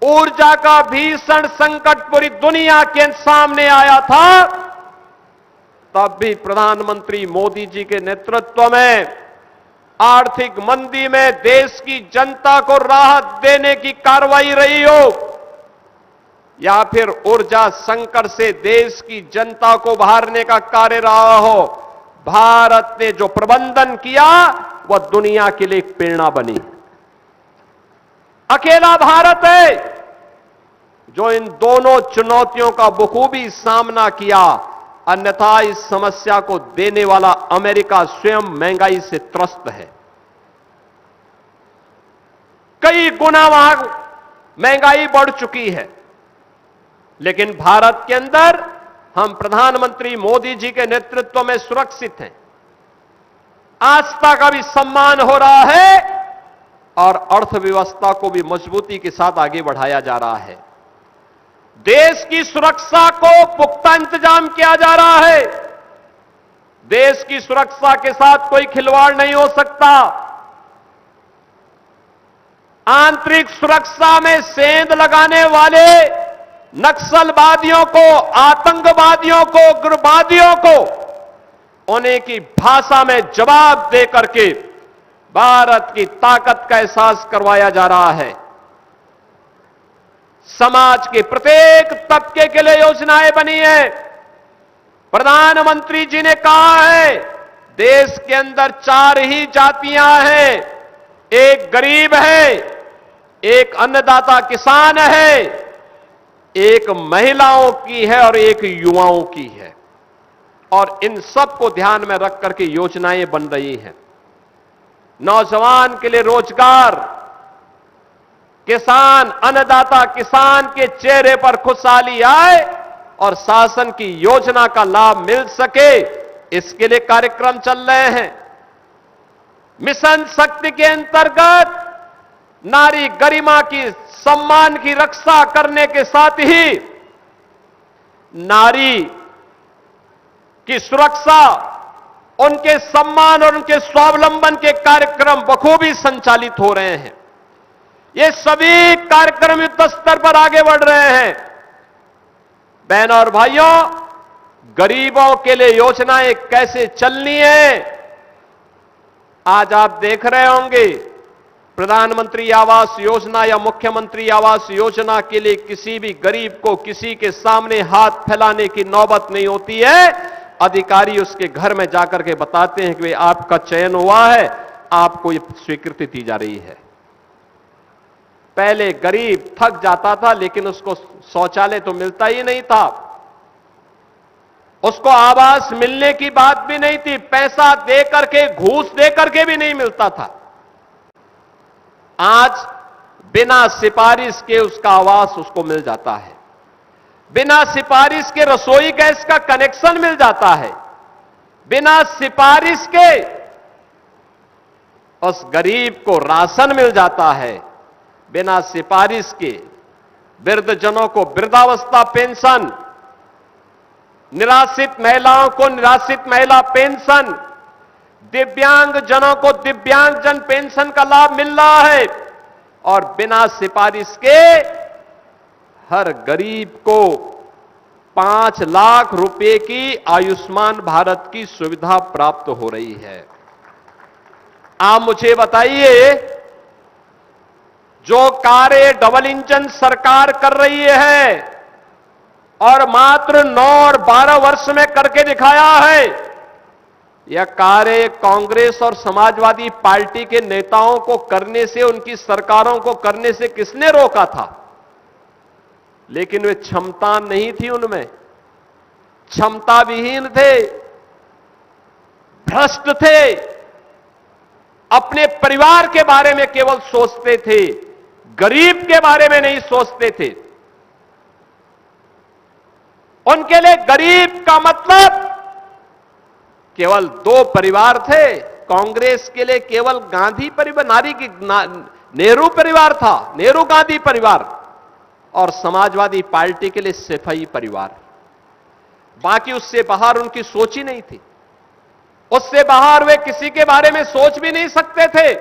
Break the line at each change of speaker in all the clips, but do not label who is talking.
ऊर्जा का भीषण संकट पूरी दुनिया के सामने आया था, तब भी प्रधानमंत्री मोदी जी के नेतृत्व में आर्थिक मंदी में देश की जनता को राहत देने की कार्रवाई रही हो या फिर ऊर्जा संकट से देश की जनता को उभारने का कार्य रहा हो, भारत ने जो प्रबंधन किया वह दुनिया के लिए एक प्रेरणा बनी। अकेला भारत है जो इन दोनों चुनौतियों का बखूबी सामना किया, अन्यथा इस समस्या को देने वाला अमेरिका स्वयं महंगाई से त्रस्त है। कई गुना वहां महंगाई बढ़ चुकी है, लेकिन भारत के अंदर हम प्रधानमंत्री मोदी जी के नेतृत्व में सुरक्षित हैं। आस्था का भी सम्मान हो रहा है और अर्थव्यवस्था को भी मजबूती के साथ आगे बढ़ाया जा रहा है। देश की सुरक्षा को पुख्ता इंतजाम किया जा रहा है। देश की सुरक्षा के साथ कोई खिलवाड़ नहीं हो सकता। आंतरिक सुरक्षा में सेंध लगाने वाले नक्सलवादियों को, आतंकवादियों को, उग्रवादियों को उन्हीं की भाषा में जवाब दे करके भारत की ताकत का एहसास करवाया जा रहा है। समाज के प्रत्येक तबके के लिए योजनाएं बनी है। प्रधानमंत्री जी ने कहा है, देश के अंदर 4 ही जातियां हैं, एक गरीब है, एक अन्नदाता किसान है, एक महिलाओं की है और एक युवाओं की है। और इन सब को ध्यान में रख करके योजनाएं बन रही हैं। नौजवान के लिए रोजगार, किसान, अन्नदाता किसान के चेहरे पर खुशहाली आए और शासन की योजना का लाभ मिल सके, इसके लिए कार्यक्रम चल रहे हैं। मिशन शक्ति के अंतर्गत नारी गरिमा की, सम्मान की रक्षा करने के साथ ही नारी की सुरक्षा, उनके सम्मान और उनके स्वावलंबन के कार्यक्रम बखूबी संचालित हो रहे हैं। ये सभी कार्यक्रम युद्ध स्तर पर आगे बढ़ रहे हैं। बहनों और भाइयों, गरीबों के लिए योजनाएं कैसे चलनी है, आज आप देख रहे होंगे। प्रधानमंत्री आवास योजना या मुख्यमंत्री आवास योजना के लिए किसी भी गरीब को किसी के सामने हाथ फैलाने की नौबत नहीं होती है। अधिकारी उसके घर में जाकर के बताते हैं कि भाई आपका चयन हुआ है, आपको ये स्वीकृति दी जा रही है। पहले गरीब थक जाता था, लेकिन उसको शौचालय तो मिलता ही नहीं था, उसको आवास मिलने की बात भी नहीं थी, पैसा दे करके, घूस दे करके भी नहीं मिलता था। आज बिना सिफारिश के उसका आवास उसको मिल जाता है, बिना सिफारिश के रसोई गैस का कनेक्शन मिल जाता है, बिना सिफारिश के उस गरीब को राशन मिल जाता है, बिना सिफारिश के वृद्धजनों को वृद्धावस्था पेंशन, निराश्रित महिलाओं को निराश्रित महिला पेंशन, दिव्यांग जनों को दिव्यांगजन पेंशन का लाभ मिल रहा है। और बिना सिफारिश के हर गरीब को 5 लाख रुपए की आयुष्मान भारत की सुविधा प्राप्त हो रही है। आप मुझे बताइए, जो कार्य डबल इंजन सरकार कर रही है और मात्र 9 और 12 वर्ष में करके दिखाया है, यह कार्य कांग्रेस और समाजवादी पार्टी के नेताओं को करने से, उनकी सरकारों को करने से किसने रोका था? लेकिन वे क्षमता नहीं थी, उनमें क्षमता विहीन थे, भ्रष्ट थे, अपने परिवार के बारे में केवल सोचते थे, गरीब के बारे में नहीं सोचते थे। उनके लिए गरीब का मतलब केवल 2 परिवार थे। कांग्रेस के लिए केवल गांधी परिवार, नेहरू परिवार था, नेहरू गांधी परिवार, और समाजवादी पार्टी के लिए सिपाही परिवार। बाकी उससे बाहर उनकी सोच ही नहीं थी, उससे बाहर वे किसी के बारे में सोच भी नहीं सकते थे।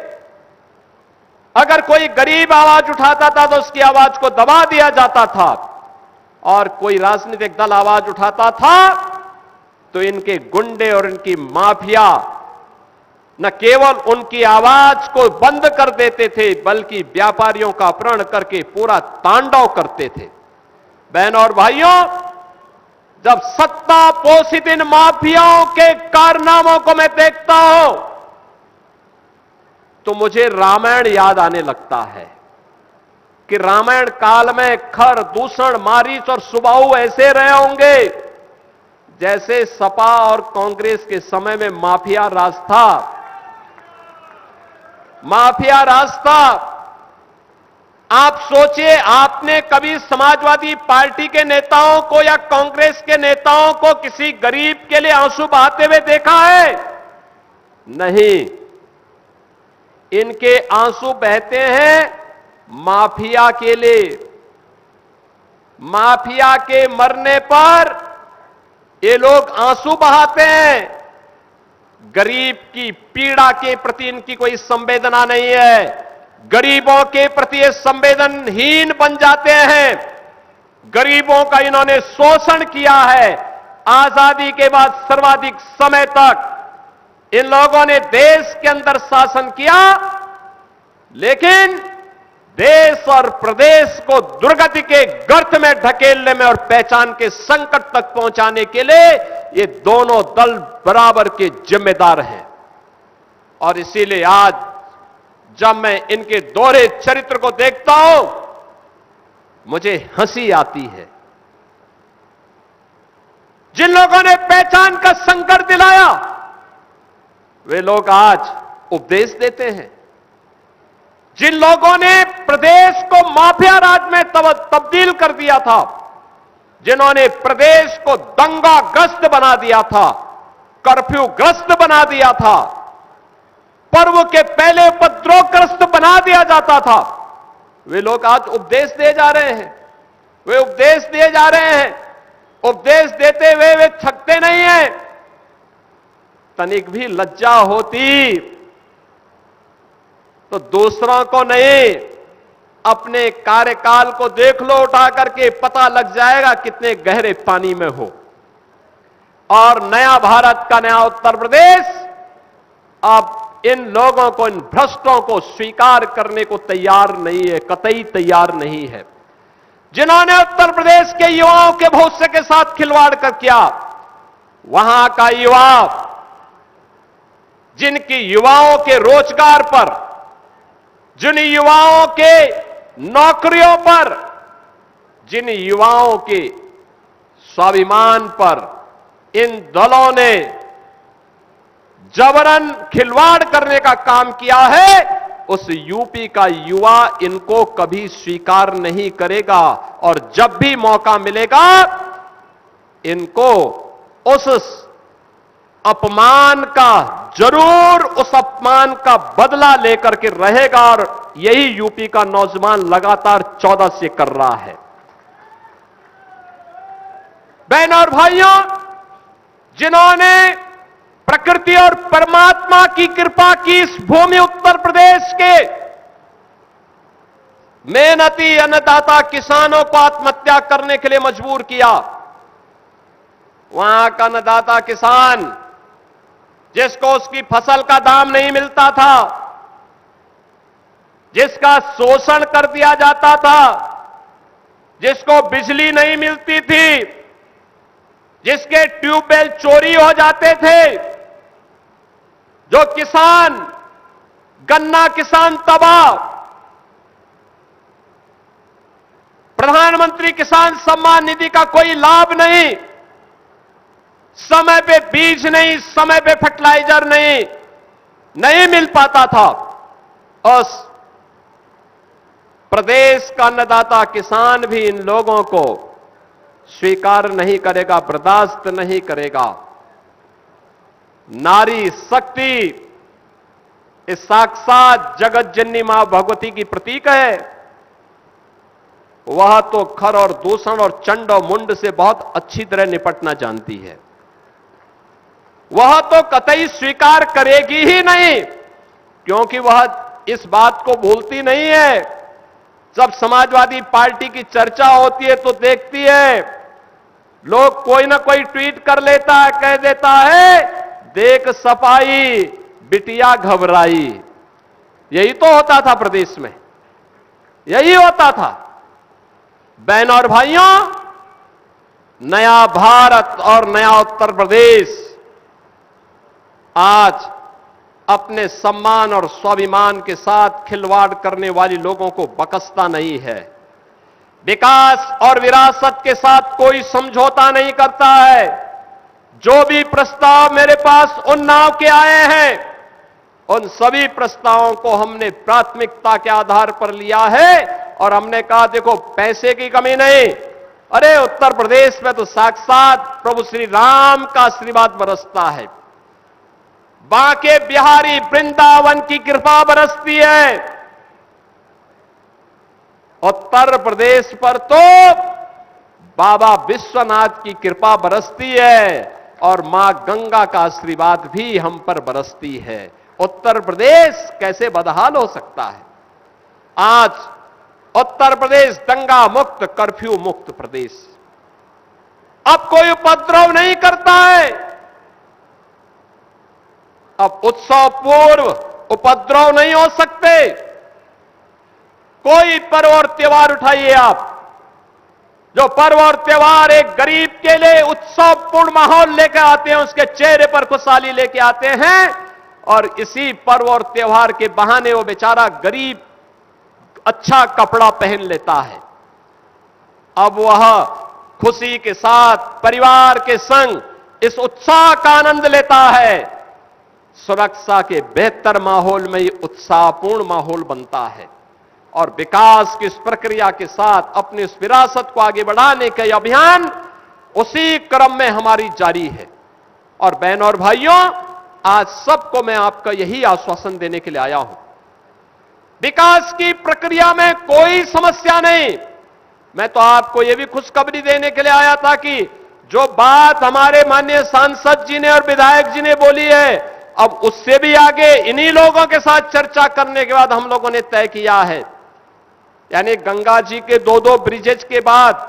अगर कोई गरीब आवाज उठाता था तो उसकी आवाज को दबा दिया जाता था, और कोई राजनीतिक दल आवाज उठाता था तो इनके गुंडे और इनकी माफिया न केवल उनकी आवाज को बंद कर देते थे, बल्कि व्यापारियों का अपहरण करके पूरा तांडव करते थे। बहनों और भाइयों, जब सत्ता पोषित इन माफियाओं के कारनामों को मैं देखता हूं तो मुझे रामायण याद आने लगता है कि रामायण काल में खर, दूषण, मारीच और सुबाहु ऐसे रहे होंगे जैसे सपा और कांग्रेस के समय में माफिया राज था। माफिया राज था। आप सोचिए, आपने कभी समाजवादी पार्टी के नेताओं को या कांग्रेस के नेताओं को किसी गरीब के लिए आंसू बहाते हुए देखा है? नहीं। इनके आंसू बहते हैं माफिया के लिए। माफिया के मरने पर ये लोग आंसू बहाते हैं। गरीब की पीड़ा के प्रति इनकी कोई संवेदना नहीं है। गरीबों के प्रति ये संवेदनहीन बन जाते हैं। गरीबों का इन्होंने शोषण किया है। आजादी के बाद सर्वाधिक समय तक इन लोगों ने देश के अंदर शासन किया, लेकिन देश और प्रदेश को दुर्गति के गर्त में ढकेलने में और पहचान के संकट तक पहुंचाने के लिए ये दोनों दल बराबर के जिम्मेदार हैं। और इसीलिए आज जब मैं इनके दोहरे चरित्र को देखता हूं, मुझे हंसी आती है। जिन लोगों ने पहचान का संकट दिलाया, वे लोग आज उपदेश देते हैं। जिन लोगों ने प्रदेश को माफिया राज में तब्दील कर दिया था, जिन्होंने प्रदेश को दंगाग्रस्त बना दिया था, कर्फ्यूग्रस्त बना दिया था, पर्व के पहले उपद्रवग्रस्त बना दिया जाता था, वे लोग आज उपदेश दे जा रहे हैं। वे उपदेश दिए जा रहे हैं। उपदेश देते हुए वे थकते नहीं हैं। तनिक भी लज्जा होती तो दूसरों को नहीं, अपने कार्यकाल को देख लो उठा करके, पता लग जाएगा कितने गहरे पानी में हो। और नया भारत का नया उत्तर प्रदेश अब इन लोगों को, इन भ्रष्टों को स्वीकार करने को तैयार नहीं है, कतई तैयार नहीं है। जिन्होंने उत्तर प्रदेश के युवाओं के भविष्य के साथ खिलवाड़ कर किया, वहां का युवा, जिनकी युवाओं के रोजगार पर, जिन युवाओं के नौकरियों पर, जिन युवाओं के स्वाभिमान पर इन दलों ने जबरन खिलवाड़ करने का काम किया है, उस यूपी का युवा इनको कभी स्वीकार नहीं करेगा। और जब भी मौका मिलेगा, इनको उस अपमान का, जरूर उस अपमान का बदला लेकर के रहेगा। और यही यूपी का नौजवान लगातार 14 से कर रहा है। बहनों और भाइयों, जिन्होंने प्रकृति और परमात्मा की कृपा की इस भूमि उत्तर प्रदेश के मेहनती अन्नदाता किसानों को आत्महत्या करने के लिए मजबूर किया, वहां का अन्नदाता किसान, जिसको उसकी फसल का दाम नहीं मिलता था, जिसका शोषण कर दिया जाता था, जिसको बिजली नहीं मिलती थी, जिसके ट्यूबवेल चोरी हो जाते थे, जो किसान, गन्ना किसान तबाह, प्रधानमंत्री किसान सम्मान निधि का कोई लाभ नहीं, समय पे बीज नहीं, समय पे फर्टिलाइजर नहीं मिल पाता था। उस प्रदेश का अन्नदाता किसान भी इन लोगों को स्वीकार नहीं करेगा, बर्दाश्त नहीं करेगा। नारी शक्ति इस साक्षात जगत जननी मां भगवती की प्रतीक है। वह तो खर और दूषण और चंड और मुंड से बहुत अच्छी तरह निपटना जानती है। वह तो कतई स्वीकार करेगी ही नहीं, क्योंकि वह इस बात को भूलती नहीं है। जब समाजवादी पार्टी की चर्चा होती है तो देखती है, लोग कोई ना कोई ट्वीट कर लेता है, कह देता है, देख सफाई बिटिया घबराई। यही तो होता था प्रदेश में, यही होता था। बहनों और भाइयों, नया भारत और नया उत्तर प्रदेश आज अपने सम्मान और स्वाभिमान के साथ खिलवाड़ करने वाले लोगों को बख्शता नहीं है। विकास और विरासत के साथ कोई समझौता नहीं करता है। जो भी प्रस्ताव मेरे पास उन्नाव के आए हैं, उन सभी प्रस्तावों को हमने प्राथमिकता के आधार पर लिया है और हमने कहा, देखो पैसे की कमी नहीं, अरे उत्तर प्रदेश में तो साक्षात प्रभु श्री राम का आशीर्वाद बरसता है, बांके बिहारी वृंदावन की कृपा बरसती है। उत्तर प्रदेश पर तो बाबा विश्वनाथ की कृपा बरसती है और मां गंगा का आशीर्वाद भी हम पर बरसती है। उत्तर प्रदेश कैसे बदहाल हो सकता है? आज उत्तर प्रदेश दंगा मुक्त, कर्फ्यू मुक्त प्रदेश। अब कोई उपद्रव नहीं करता है। अब उत्सव पूर्व उपद्रव नहीं हो सकते। कोई पर्व और त्योहार उठाइए आप, जो पर्व और त्योहार एक गरीब के लिए उत्सवपूर्ण माहौल लेकर आते हैं, उसके चेहरे पर खुशहाली लेके आते हैं, और इसी पर्व और त्योहार के बहाने वो बेचारा गरीब अच्छा कपड़ा पहन लेता है। अब वह खुशी के साथ परिवार के संग इस उत्साह का आनंद लेता है। सुरक्षा के बेहतर माहौल में ये उत्साहपूर्ण माहौल बनता है और विकास की इस प्रक्रिया के साथ अपनी इस विरासत को आगे बढ़ाने का अभियान उसी क्रम में हमारी जारी है। और बहनों और भाइयों, आज सबको मैं आपका यही आश्वासन देने के लिए आया हूं, विकास की प्रक्रिया में कोई समस्या नहीं। मैं तो आपको यह भी खुशखबरी देने के लिए आया था कि जो बात हमारे माननीय सांसद जी ने और विधायक जी ने बोली है, अब उससे भी आगे इन्हीं लोगों के साथ चर्चा करने के बाद हम लोगों ने तय किया है। यानी गंगा जी के 2-2 ब्रिजेज के बाद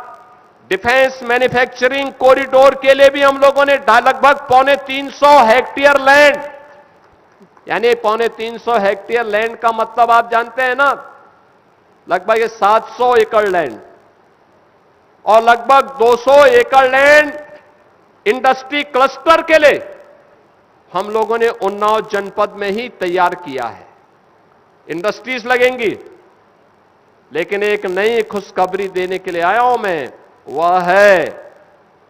डिफेंस मैन्युफैक्चरिंग कॉरिडोर के लिए भी हम लोगों ने लगभग 350 हेक्टेयर लैंड, यानी 350 हेक्टेयर लैंड का मतलब आप जानते हैं ना, लगभग ये 700 एकड़ लैंड, और लगभग 200 एकड़ लैंड इंडस्ट्री क्लस्टर के लिए हम लोगों ने उन्नाव जनपद में ही तैयार किया है। इंडस्ट्रीज लगेंगी, लेकिन एक नई खुशखबरी देने के लिए आया हूं मैं, वह है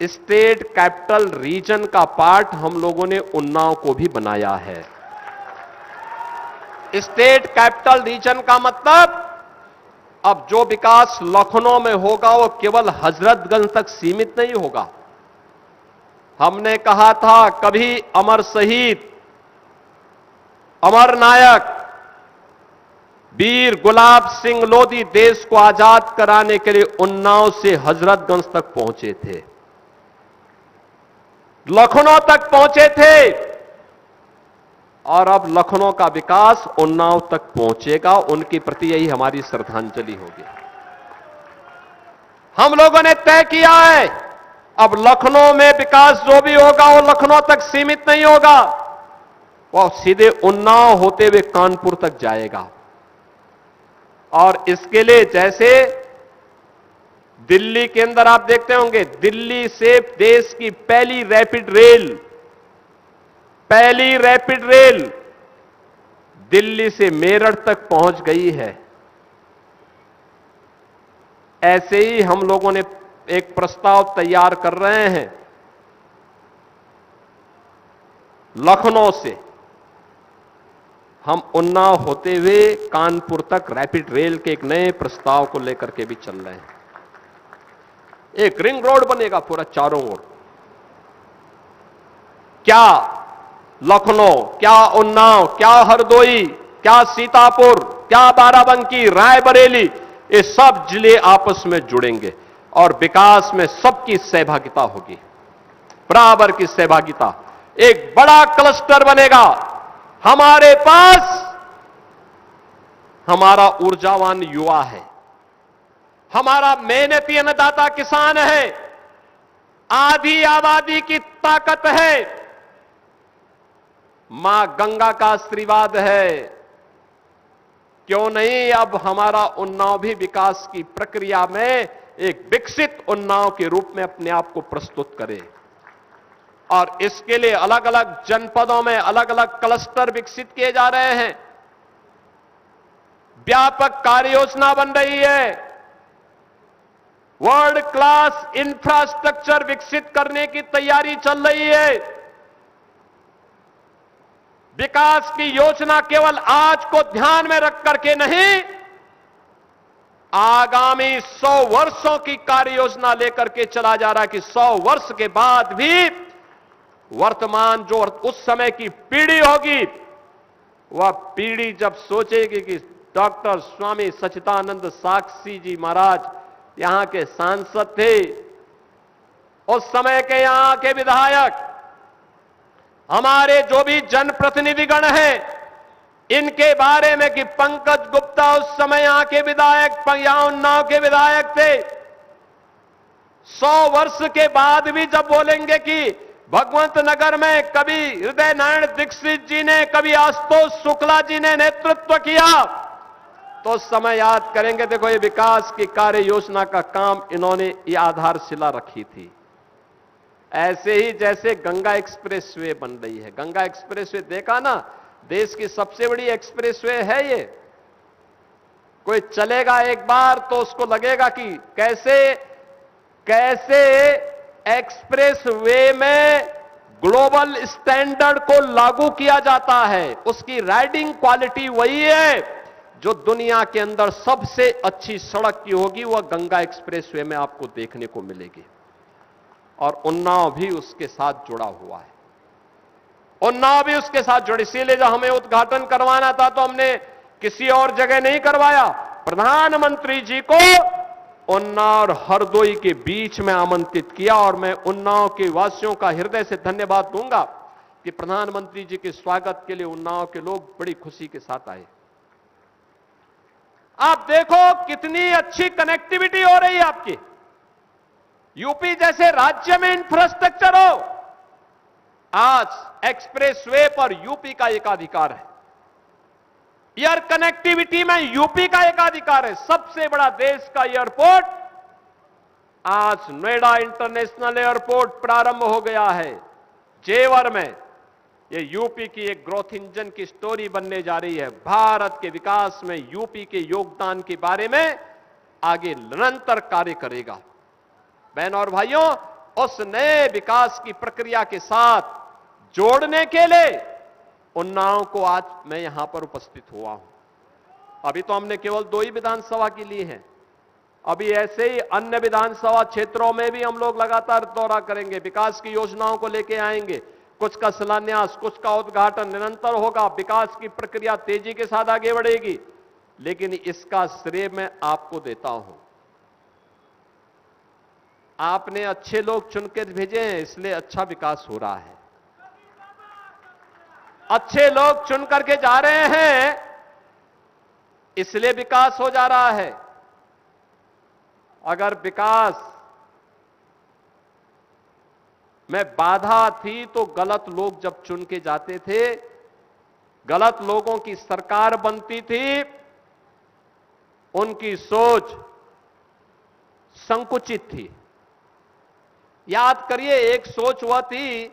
स्टेट कैपिटल रीजन का पार्ट हम लोगों ने उन्नाव को भी बनाया है। स्टेट कैपिटल रीजन का मतलब अब जो विकास लखनऊ में होगा वो केवल हजरतगंज तक सीमित नहीं होगा। हमने कहा था, कभी अमर शहीद, अमर नायक वीर गुलाब सिंह लोधी देश को आजाद कराने के लिए उन्नाव से हजरतगंज तक पहुंचे थे, लखनऊ तक पहुंचे थे, और अब लखनऊ का विकास उन्नाव तक पहुंचेगा। उनके प्रति यही हमारी श्रद्धांजलि होगी। हम लोगों ने तय किया है, अब लखनऊ में विकास जो भी होगा वो लखनऊ तक सीमित नहीं होगा, वो सीधे उन्नाव होते हुए कानपुर तक जाएगा। और इसके लिए जैसे दिल्ली के अंदर आप देखते होंगे, दिल्ली से देश की पहली रैपिड रेल दिल्ली से मेरठ तक पहुंच गई है। ऐसे ही हम लोगों ने एक प्रस्ताव तैयार कर रहे हैं, लखनऊ से हम उन्नाव होते हुए कानपुर तक रैपिड रेल के एक नए प्रस्ताव को लेकर के भी चल रहे हैं। एक रिंग रोड बनेगा पूरा चारों ओर। क्या लखनऊ, क्या उन्नाव, क्या हरदोई, क्या सीतापुर, क्या बाराबंकी, रायबरेली, ये सब जिले आपस में जुड़ेंगे और विकास में सबकी सहभागिता होगी, बराबर की सहभागिता। एक बड़ा क्लस्टर बनेगा। हमारे पास हमारा ऊर्जावान युवा है, हमारा मेहनती अन्नदाता किसान है, आधी आबादी की ताकत है, मां गंगा का आशीर्वाद है। क्यों नहीं अब हमारा उन्नाव भी विकास की प्रक्रिया में एक विकसित उन्नाव के रूप में अपने आप को प्रस्तुत करे। और इसके लिए अलग अलग जनपदों में अलग अलग क्लस्टर विकसित किए जा रहे हैं, व्यापक कार्य योजना बन रही है, वर्ल्ड क्लास इंफ्रास्ट्रक्चर विकसित करने की तैयारी चल रही है। विकास की योजना केवल आज को ध्यान में रख करके नहीं, आगामी 100 वर्षों की कार्य योजना लेकर के चला जा रहा है कि 100 वर्ष के बाद भी वर्तमान जो उस समय की पीढ़ी होगी, वह पीढ़ी जब सोचेगी कि डॉक्टर स्वामी सच्चिदानंद साक्षी जी महाराज यहां के सांसद थे, उस समय के यहां के विधायक, हमारे जो भी जनप्रतिनिधिगण हैं, इनके बारे में कि पंकज गुप्ता उस समय यहां के विधायक, यहां उन्नाव के विधायक थे, 100 वर्ष के बाद भी जब बोलेंगे कि भगवंत नगर में कभी हृदय नारायण दीक्षित जी ने, कभी आशुतोष शुक्ला जी ने नेतृत्व किया, तो उस समय याद करेंगे देखो ये विकास की कार्य योजना का काम इन्होंने ये आधारशिला रखी थी। ऐसे ही जैसे गंगा एक्सप्रेसवे बन रही है, गंगा एक्सप्रेसवे देखा ना, देश की सबसे बड़ी एक्सप्रेसवे है ये। कोई चलेगा एक बार तो उसको लगेगा कि कैसे कैसे एक्सप्रेसवे में ग्लोबल स्टैंडर्ड को लागू किया जाता है। उसकी राइडिंग क्वालिटी वही है जो दुनिया के अंदर सबसे अच्छी सड़क की होगी, वह गंगा एक्सप्रेसवे में आपको देखने को मिलेगी। और उन्नाव भी उसके साथ जुड़ा हुआ है, उन्नाव भी उसके साथ जुड़े। इसीलिए जब हमें उद्घाटन करवाना था तो हमने किसी और जगह नहीं करवाया, प्रधानमंत्री जी को उन्नाव और हरदोई के बीच में आमंत्रित किया। और मैं उन्नाव के वासियों का हृदय से धन्यवाद दूंगा कि प्रधानमंत्री जी के स्वागत के लिए उन्नाव के लोग बड़ी खुशी के साथ आए। आप देखो कितनी अच्छी कनेक्टिविटी हो रही है आपकी। यूपी जैसे राज्य में इंफ्रास्ट्रक्चर हो, आज एक्सप्रेसवे पर यूपी का एकाधिकार है, एयर कनेक्टिविटी में यूपी का एकाधिकार है। सबसे बड़ा देश का एयरपोर्ट आज नोएडा इंटरनेशनल एयरपोर्ट प्रारंभ हो गया है जेवर में। ये यूपी की एक ग्रोथ इंजन की स्टोरी बनने जा रही है। भारत के विकास में यूपी के योगदान के बारे में आगे निरंतर कार्य करेगा। बहनों और भाइयों, उस नए विकास की प्रक्रिया के साथ जोड़ने के लिए उन्नाव को आज मैं यहां पर उपस्थित हुआ हूं। अभी तो हमने केवल 2 ही विधानसभा की ली है, अभी ऐसे ही अन्य विधानसभा क्षेत्रों में भी हम लोग लगातार दौरा करेंगे, विकास की योजनाओं को लेके आएंगे। कुछ का शिलान्यास, कुछ का उद्घाटन निरंतर होगा। विकास की प्रक्रिया तेजी के साथ आगे बढ़ेगी, लेकिन इसका श्रेय मैं आपको देता हूं। आपने अच्छे लोग चुनकर भेजे हैं, इसलिए अच्छा विकास हो रहा है। अच्छे लोग चुन करके जा रहे हैं, इसलिए विकास हो जा रहा है। अगर विकास में बाधा थी तो गलत लोग जब चुन के जाते थे, गलत लोगों की सरकार बनती थी, उनकी सोच संकुचित थी। याद करिए, एक सोच वह थी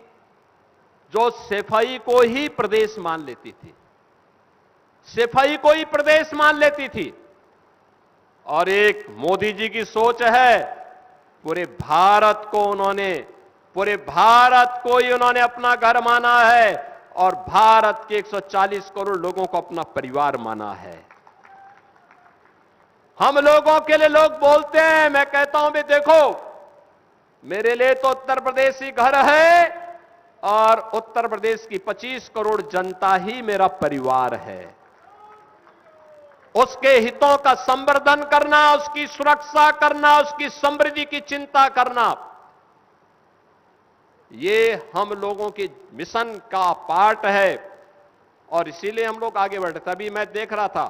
जो सफाई को ही प्रदेश मान लेती थी, सफाई को ही प्रदेश मान लेती थी। और एक मोदी जी की सोच है, पूरे भारत को ही उन्होंने अपना घर माना है और भारत के 140 करोड़ लोगों को अपना परिवार माना है। हम लोगों के लिए लोग बोलते हैं, मैं कहता हूं भी देखो, मेरे लिए तो उत्तर प्रदेश ही घर है और उत्तर प्रदेश की 25 करोड़ जनता ही मेरा परिवार है। उसके हितों का संवर्धन करना, उसकी सुरक्षा करना, उसकी समृद्धि की चिंता करना, ये हम लोगों के मिशन का पार्ट है। और इसीलिए हम लोग आगे बढ़े। तभी मैं देख रहा था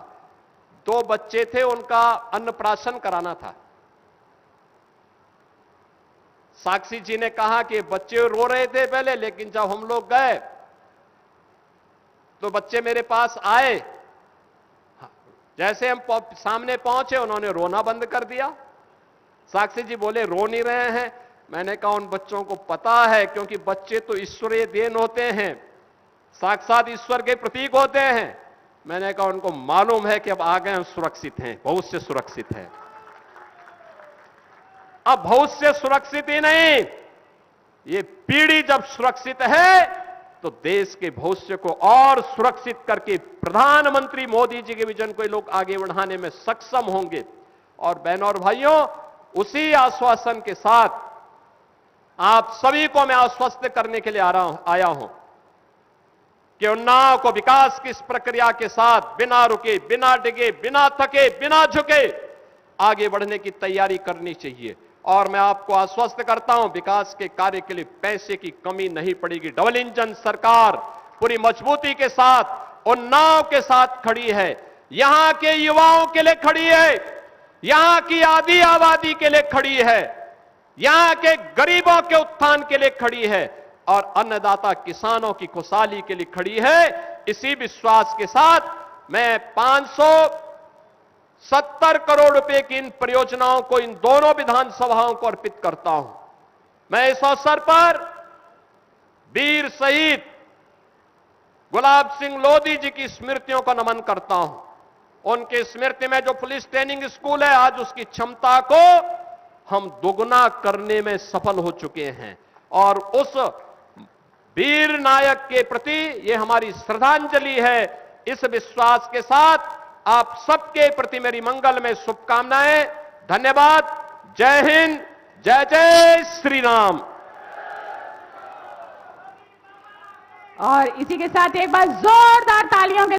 2 बच्चे थे, उनका अन्नप्राशन कराना था। साक्षी जी ने कहा कि बच्चे रो रहे थे पहले, लेकिन जब हम लोग गए तो बच्चे मेरे पास आए। जैसे हम सामने पहुंचे, उन्होंने रोना बंद कर दिया। साक्षी जी बोले, रो नहीं रहे हैं? मैंने कहा उन बच्चों को पता है, क्योंकि बच्चे तो ईश्वरीय देन होते हैं, साक्षात ईश्वर के प्रतीक होते हैं। मैंने कहा उनको मालूम है कि अब आ गए हम सुरक्षित हैं, भविष्य सुरक्षित है। अब भविष्य सुरक्षित ही नहीं, ये पीढ़ी जब सुरक्षित है तो देश के भविष्य को और सुरक्षित करके प्रधानमंत्री मोदी जी के विजन को लोग आगे बढ़ाने में सक्षम होंगे। और बहनों और भाइयों, उसी आश्वासन के साथ आप सभी को मैं आश्वस्त करने के लिए आया हूं कि उन्नाव को विकास की इस प्रक्रिया के साथ बिना रुके, बिना डिगे, बिना थके, बिना झुके आगे बढ़ने की तैयारी करनी चाहिए। और मैं आपको आश्वस्त करता हूं, विकास के कार्य के लिए पैसे की कमी नहीं पड़ेगी। डबल इंजन सरकार पूरी मजबूती के साथ उन्नाव के साथ खड़ी है, यहां के युवाओं के लिए खड़ी है, यहां की आधी आबादी के लिए खड़ी है, यहां के गरीबों के उत्थान के लिए खड़ी है और अन्नदाता किसानों की खुशहाली के लिए खड़ी है। इसी विश्वास के साथ मैं 570 करोड़ रुपए की इन परियोजनाओं को इन दोनों विधानसभाओं को अर्पित करता हूं। मैं इस अवसर पर वीर शहीद गुलाब सिंह लोधी जी की स्मृतियों को नमन करता हूं। उनकी स्मृति में जो पुलिस ट्रेनिंग स्कूल है, आज उसकी क्षमता को हम दोगुना करने में सफल हो चुके हैं। और उस वीर नायक के प्रति ये हमारी श्रद्धांजलि है। इस विश्वास के साथ आप सबके प्रति मेरी मंगल में शुभकामनाएं। धन्यवाद। जय हिंद, जय जय श्री राम।
और इसी के साथ एक बार जोरदार तालियों के